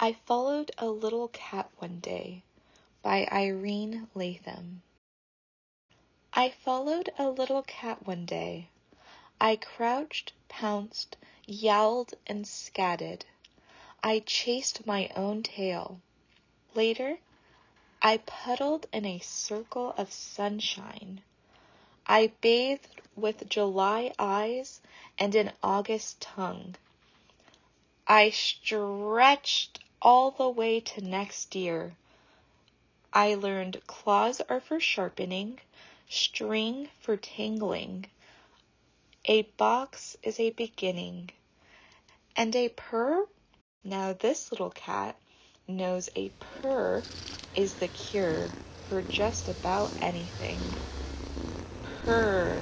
I Followed a Little Cat One Day by Irene Latham. I followed a little cat one day. I crouched, pounced, yowled, and scatted. I chased my own tail. Later, I puddled in a circle of sunshine. I bathed with July eyes and an August tongue. I stretched all the way to next year. I learned claws are for sharpening, string for tangling. A box is a beginning. And a purr? Now this little cat knows a purr is the cure for just about anything. Purr.